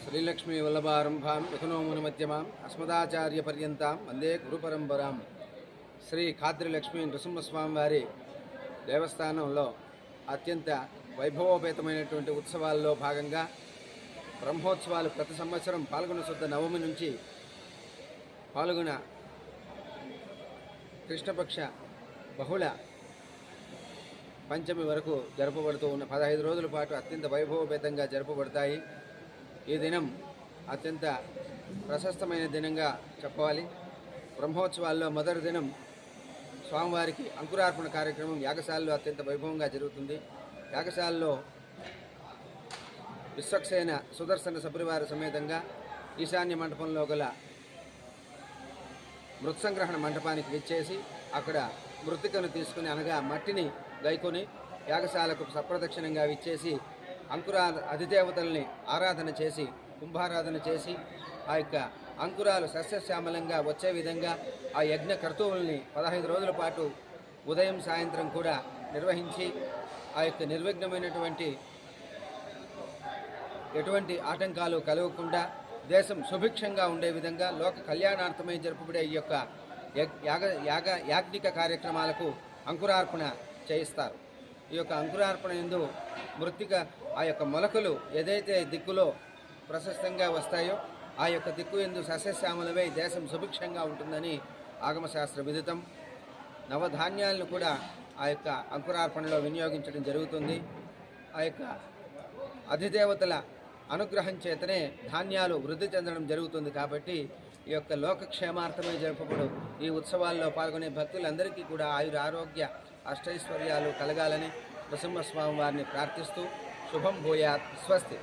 శ్రీలక్ష్మీ వల్లభారంభాం యకునోముని మధ్యమాం అస్మదాచార్య పర్యంతాం వందే గురుపరంపరాం. శ్రీ ఖాద్రి లక్ష్మీ నృసింహస్వామి వారి దేవస్థానంలో అత్యంత వైభవోపేతమైనటువంటి ఉత్సవాల్లో భాగంగా బ్రహ్మోత్సవాలు ప్రతి సంవత్సరం పాల్గొన శుద్ధ నవమి నుంచి పాల్గొన కృష్ణపక్ష బహుళ పంచమి వరకు జరపబడుతూ ఉన్న 15 రోజుల పాటు అత్యంత వైభవోపేతంగా జరపబడతాయి. ఈ దినం అత్యంత ప్రశస్తమైన దినంగా చెప్పాలి. బ్రహ్మోత్సవాల్లో మొదటి దినం స్వామివారికి అంకురార్పణ కార్యక్రమం యాగశాలలో అత్యంత వైభవంగా జరుగుతుంది. యాగశాలలో విశ్వక్సేన సుదర్శన సపరివార సమేతంగా ఈశాన్య మండపంలో గల మృత్సంగ్రహణ మండపానికి విచ్చేసి అక్కడ మృతికను తీసుకుని అనగా మట్టిని గైకొని యాగశాలకు సప్రదక్షిణంగా విచ్చేసి అధిదేవతల్ని ఆరాధన చేసి కుంభారాధన చేసి ఆ యొక్క అంకురాలు సస్యశ్యామలంగా వచ్చే విధంగా ఆ యజ్ఞ కర్తువుల్ని 15 రోజుల పాటు ఉదయం సాయంత్రం కూడా నిర్వహించి ఆ యొక్క నిర్విఘ్నమైనటువంటి ఎటువంటి ఆటంకాలు కలగకుండా దేశం సుభిక్షంగా ఉండే విధంగా లోక కళ్యాణార్థమై జరుపబడే ఈ యొక్క యాజ్ఞిక కార్యక్రమాలకు అంకురార్పణ చేయిస్తారు. ఈ యొక్క అంకురార్పణ యందు మృత్తిక ఆ యొక్క మొలకలు ఏదైతే దిక్కులో ప్రశస్తంగా వస్తాయో ఆ యొక్క దిక్కు యందు సస్యశ్యామలమై దేశం సుభిక్షంగా ఉంటుందని ఆగమశాస్త్ర విదితం. నవధాన్యాలను కూడా ఆ యొక్క అంకురార్పణలో వినియోగించడం జరుగుతుంది. ఆ యొక్క అధిదేవతల అనుగ్రహం చేతనే ధాన్యాలు వృద్ధి చెందడం జరుగుతుంది. కాబట్టి ఈ యొక్క లోకక్షేమార్థమై జరపబడు ఈ ఉత్సవాల్లో పాల్గొనే భక్తులందరికీ కూడా ఆయుర ఆరోగ్య అష్టైశ్వర్యాలు కలగాలని నృసింహస్వామి వారిని ప్రార్థిస్తూ శుభం భూయాత్. స్వస్తి.